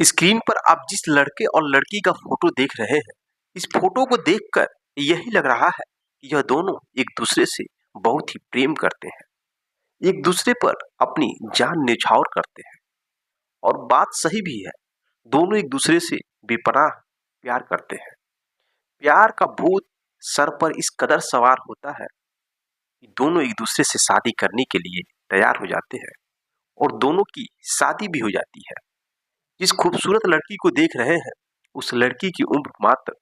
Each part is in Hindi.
स्क्रीन पर आप जिस लड़के और लड़की का फोटो देख रहे हैं, इस फोटो को देखकर यही लग रहा है कि यह दोनों एक दूसरे से बहुत ही प्रेम करते हैं, एक दूसरे पर अपनी जान न्यौछावर करते हैं। और बात सही भी है, दोनों एक दूसरे से बेपनाह प्यार करते हैं। प्यार का भूत सर पर इस कदर सवार होता है कि दोनों एक दूसरे से शादी करने के लिए तैयार हो जाते हैं और दोनों की शादी भी हो जाती है। जिस खूबसूरत लड़की को देख रहे हैं, उस लड़की की उम्र मात्र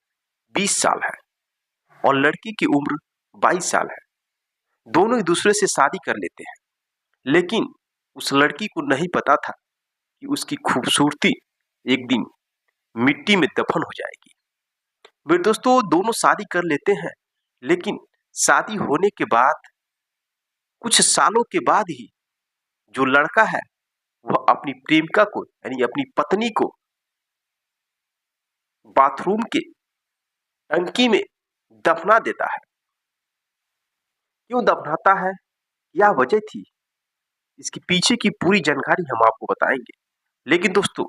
20 साल है और लड़की की उम्र 22 साल है। दोनों एक दूसरे से शादी कर लेते हैं, लेकिन उस लड़की को नहीं पता था कि उसकी खूबसूरती एक दिन मिट्टी में दफन हो जाएगी। मेरे दोस्तों, दोनों शादी कर लेते हैं, लेकिन शादी होने के बाद कुछ सालों के बाद ही जो लड़का है वह अपनी प्रेमिका को यानी अपनी पत्नी को बाथरूम के टंकी में दफना देता है। क्यों दफनाता है, क्या वजह थी, इसके पीछे की पूरी जानकारी हम आपको बताएंगे। लेकिन दोस्तों,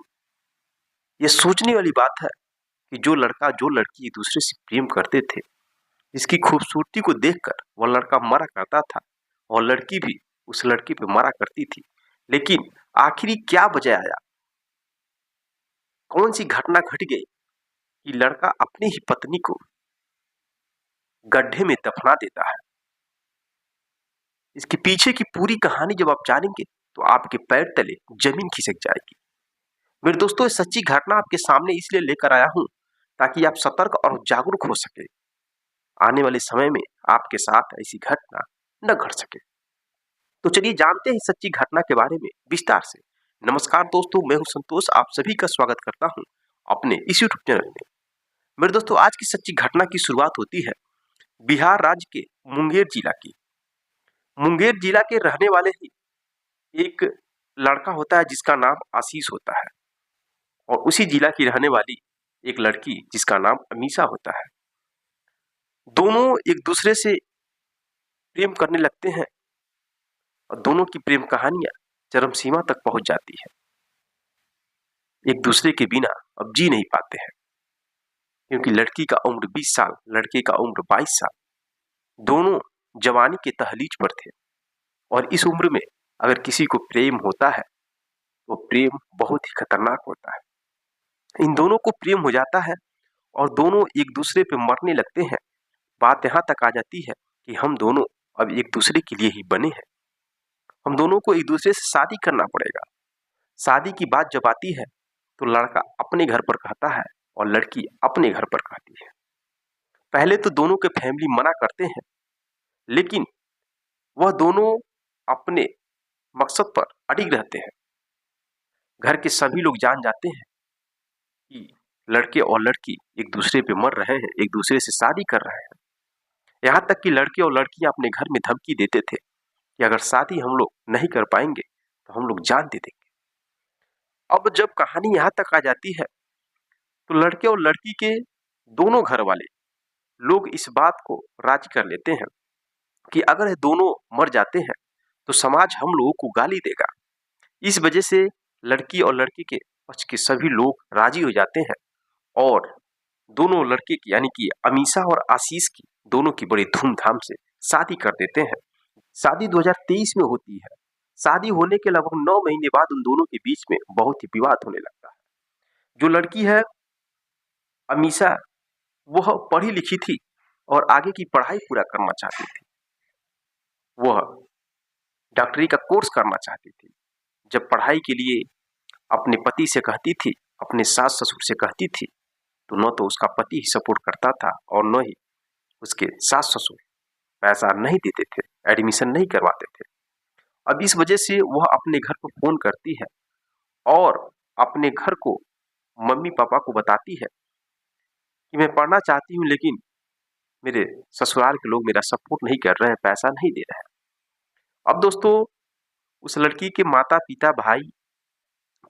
ये सोचने वाली बात है कि जो लड़का जो लड़की एक दूसरे से प्रेम करते थे, जिसकी खूबसूरती को देखकर वह लड़का मरा करता था और लड़की भी उस लड़के पे मरा करती थी, लेकिन आखिरी क्या वजह आया, कौन सी घटना घट गई कि लड़का अपनी ही पत्नी को गड्ढे में दफना देता है। इसके पीछे की पूरी कहानी जब आप जानेंगे तो आपके पैर तले जमीन खिसक जाएगी। मेरे दोस्तों, इस सच्ची घटना आपके सामने इसलिए लेकर आया हूं ताकि आप सतर्क और जागरूक हो सके, आने वाले समय में आपके साथ ऐसी घटना न घट सके। तो चलिए जानते हैं सच्ची घटना के बारे में विस्तार से। नमस्कार दोस्तों, मैं हूं संतोष, आप सभी का स्वागत करता हूं अपने इस यूट्यूब चैनल में। मेरे दोस्तों, आज की सच्ची घटना की शुरुआत होती है बिहार राज्य के मुंगेर जिला की। मुंगेर जिला के रहने वाले ही एक लड़का होता है जिसका नाम आशीष होता है, और उसी जिला की रहने वाली एक लड़की जिसका नाम अमीषा होता है। दोनों एक दूसरे से प्रेम करने लगते हैं और दोनों की प्रेम कहानियां चरम सीमा तक पहुंच जाती है। एक दूसरे के बिना अब जी नहीं पाते हैं, क्योंकि लड़की का उम्र 20 साल, लड़के का उम्र 22 साल, दोनों जवानी के तहलीज पर थे। और इस उम्र में अगर किसी को प्रेम होता है तो प्रेम बहुत ही खतरनाक होता है। इन दोनों को प्रेम हो जाता है और दोनों एक दूसरे पे मरने लगते हैं। बात यहाँ तक आ जाती है कि हम दोनों अब एक दूसरे के लिए ही बने हैं, हम दोनों को एक दूसरे से शादी करना पड़ेगा। शादी की बात जब आती है तो लड़का अपने घर पर कहता है और लड़की अपने घर पर कहती है। पहले तो दोनों के फैमिली मना करते हैं, लेकिन वह दोनों अपने मकसद पर अडिग रहते हैं। घर के सभी लोग जान जाते हैं कि लड़के और लड़की एक दूसरे पे मर रहे हैं, एक दूसरे से शादी कर रहे हैं। यहाँ तक कि लड़के और लड़कियां अपने घर में धमकी देते थे कि अगर शादी हम लोग नहीं कर पाएंगे तो हम लोग जान दे देंगे। अब जब कहानी यहाँ तक आ जाती है तो लड़के और लड़की के दोनों घर वाले लोग इस बात को राजी कर लेते हैं कि अगर ये दोनों मर जाते हैं तो समाज हम लोगों को गाली देगा। इस वजह से लड़की और लड़की के पक्ष के सभी लोग राजी हो जाते हैं और दोनों लड़के की यानी कि अमीषा और आशीष की दोनों की बड़ी धूमधाम से शादी कर देते हैं। शादी 2023 में होती है। शादी होने के लगभग 9 महीने बाद उन दोनों के बीच में बहुत ही विवाद होने लगता है। जो लड़की है अमीषा, वह पढ़ी लिखी थी और आगे की पढ़ाई पूरा करना चाहती थी। वह डॉक्टरी का कोर्स करना चाहती थी। जब पढ़ाई के लिए अपने पति से कहती थी, अपने सास ससुर से कहती थी, तो न तो उसका पति ही सपोर्ट करता था और न ही उसके सास ससुर पैसा नहीं देते थे, एडमिशन नहीं करवाते थे। अब इस वजह से वह अपने घर को फोन करती है और अपने घर को मम्मी पापा को बताती है कि मैं पढ़ना चाहती हूँ, लेकिन मेरे ससुराल के लोग मेरा सपोर्ट नहीं कर रहे हैं, पैसा नहीं दे रहे हैं। अब दोस्तों, उस लड़की के माता पिता भाई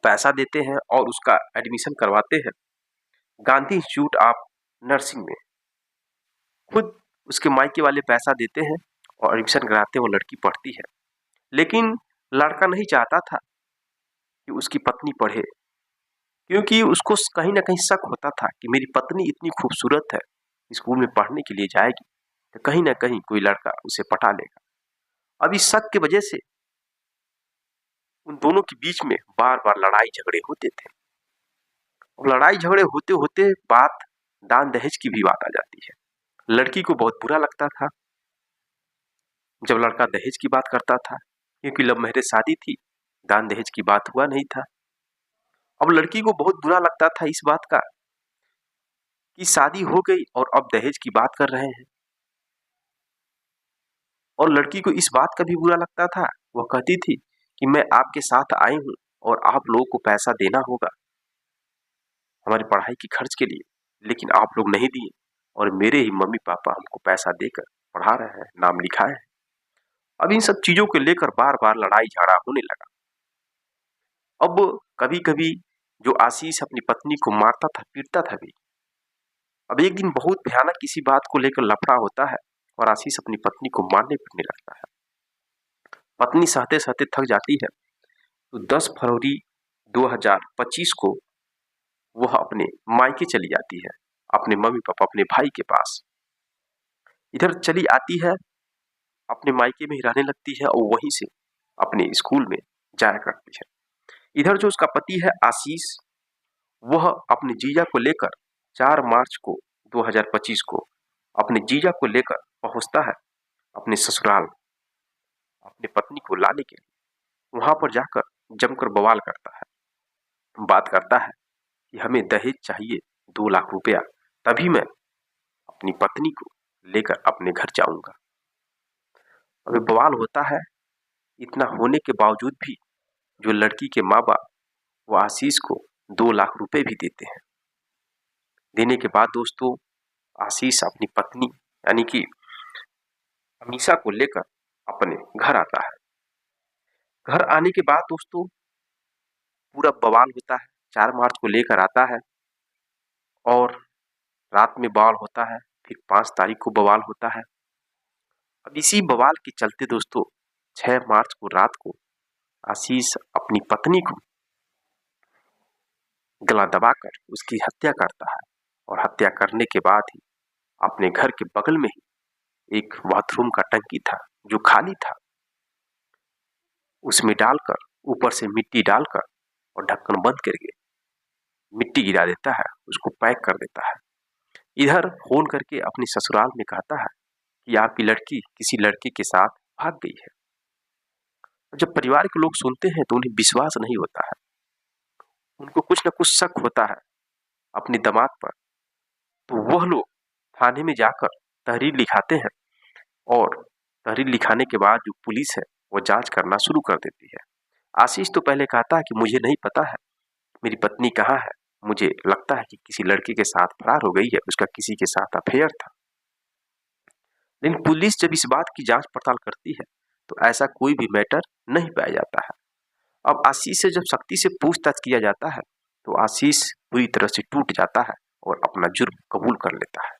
पैसा देते हैं और उसका एडमिशन करवाते हैं गांधी इंस्टीट्यूट ऑफ नर्सिंग में। खुद उसके मायके वाले पैसा देते हैं और एडमिशन कराते हैं, वो लड़की पढ़ती है। लेकिन लड़का नहीं चाहता था कि उसकी पत्नी पढ़े, क्योंकि उसको कहीं ना कहीं शक होता था कि मेरी पत्नी इतनी खूबसूरत है, स्कूल में पढ़ने के लिए जाएगी तो कहीं ना कहीं कोई लड़का उसे पटा लेगा। अब इस शक की वजह से उन दोनों के बीच में बार बार लड़ाई झगड़े होते थे। और लड़ाई झगड़े होते होते बात दान दहेज की भी बात आ जाती है। लड़की को बहुत बुरा लगता था जब लड़का दहेज की बात करता था, क्योंकि लव मैरिज शादी थी, दान दहेज की बात हुआ नहीं था। अब लड़की को बहुत बुरा लगता था इस बात का कि शादी हो गई और अब दहेज की बात कर रहे हैं। और लड़की को इस बात का भी बुरा लगता था, वह कहती थी कि मैं आपके साथ आई हूं और आप लोगों को पैसा देना होगा हमारी पढ़ाई की खर्च के लिए, लेकिन आप लोग नहीं दिए और मेरे ही मम्मी पापा हमको पैसा देकर पढ़ा रहे हैं, नाम लिखाए हैं। अब इन सब चीजों को लेकर बार बार लड़ाई झगड़ा होने लगा। अब कभी कभी जो आशीष अपनी पत्नी को मारता था, पीटता था भी। अब एक दिन बहुत भयानक किसी बात को लेकर लफड़ा होता है और आशीष अपनी पत्नी को मारने पीटने लगता है। पत्नी सहते सहते थक जाती है तो 10 फरवरी 2025 को वह अपने मायके चली जाती है, अपने मम्मी पापा, अपने भाई के पास। इधर चली आती है, अपने मायके में ही रहने लगती है और वहीं से अपने स्कूल में जाया करती है। इधर जो उसका पति है आशीष, वह अपने जीजा को लेकर 4 मार्च को 2025 को अपने जीजा को लेकर पहुंचता है अपने ससुराल, अपने पत्नी को लाने के लिए। वहां पर जाकर जमकर बवाल करता है, बात करता है कि हमें दहेज चाहिए 2 लाख रुपया, तभी मैं अपनी पत्नी को लेकर अपने घर जाऊंगा। अभी बवाल होता है। इतना होने के बावजूद भी जो लड़की के माँ बाप वो आशीष को 2 लाख रुपए भी देते हैं। देने के बाद दोस्तों आशीष अपनी पत्नी यानी कि अमीषा को लेकर अपने घर आता है। घर आने के बाद दोस्तों पूरा बवाल होता है। 4 मार्च को लेकर आता है और रात में बवाल होता है, फिर 5 तारीख को बवाल होता है। अब इसी बवाल के चलते दोस्तों 6 मार्च को रात को आशीष अपनी पत्नी को गला दबाकर उसकी हत्या करता है और हत्या करने के बाद ही अपने घर के बगल में ही एक बाथरूम का टंकी था जो खाली था, उसमें डालकर ऊपर से मिट्टी डालकर और ढक्कन बंद करके मिट्टी गिरा देता है, उसको पैक कर देता है। इधर फोन करके अपने ससुराल में कहता है कि आपकी लड़की किसी लड़के के साथ भाग गई है। जब परिवार के लोग सुनते हैं तो उन्हें विश्वास नहीं होता है, उनको कुछ न कुछ शक होता है अपने दामाद पर। तो वह लोग थाने में जाकर तहरीर लिखाते हैं और तहरीर लिखाने के बाद जो पुलिस है वो जांच करना शुरू कर देती है। आशीष तो पहले कहता है कि मुझे नहीं पता है मेरी पत्नी कहाँ है, मुझे लगता है कि किसी लड़के के साथ फरार हो गई है, उसका किसी के साथ अफेयर था। लेकिन पुलिस जब इस बात की जांच पड़ताल करती है तो ऐसा कोई भी मैटर नहीं पाया जाता है। अब आशीष से जब सख्ती से पूछताछ किया जाता है तो आशीष पूरी तरह से टूट जाता है और अपना जुर्म कबूल कर लेता है।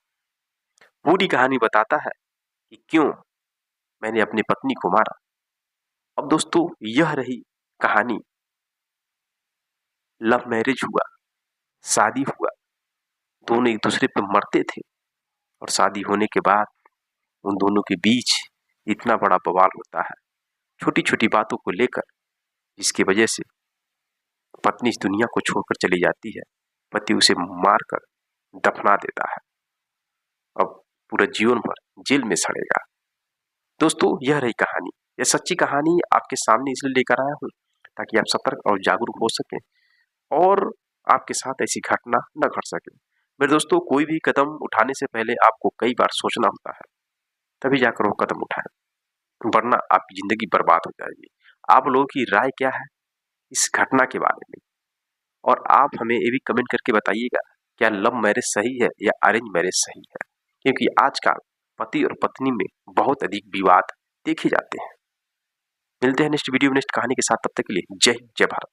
पूरी कहानी बताता है कि क्यों मैंने अपनी पत्नी को मारा। अब दोस्तों यह रही कहानी। लव मैरिज हुआ, शादी हुआ, दोनों एक दूसरे पर मरते थे और शादी होने के बाद उन दोनों के बीच इतना बड़ा बवाल होता है छोटी छोटी बातों को लेकर, जिसकी वजह से पत्नी इस दुनिया को छोड़कर चली जाती है, पति उसे मारकर दफना देता है, अब पूरा जीवन भर जेल में सड़ेगा। दोस्तों यह रही कहानी। यह सच्ची कहानी आपके सामने इसलिए लेकर आया हूँ ताकि आप सतर्क और जागरूक हो सकें और आपके साथ ऐसी घटना न घट सके। मेरे दोस्तों कोई भी कदम उठाने से पहले आपको कई बार सोचना होता है, तभी जाकर वो कदम उठाएं, वरना आपकी जिंदगी बर्बाद हो जाएगी। आप लोगों की राय क्या है इस घटना के बारे में, और आप हमें ये भी कमेंट करके बताइएगा क्या लव मैरिज सही है या अरेंज मैरिज सही है, क्योंकि आजकल पति और पत्नी में बहुत अधिक विवाद देखे जाते हैं। मिलते हैं नेक्स्ट वीडियो में नेक्स्ट कहानी के साथ, तब तक के लिए जय हिंद जय भारत।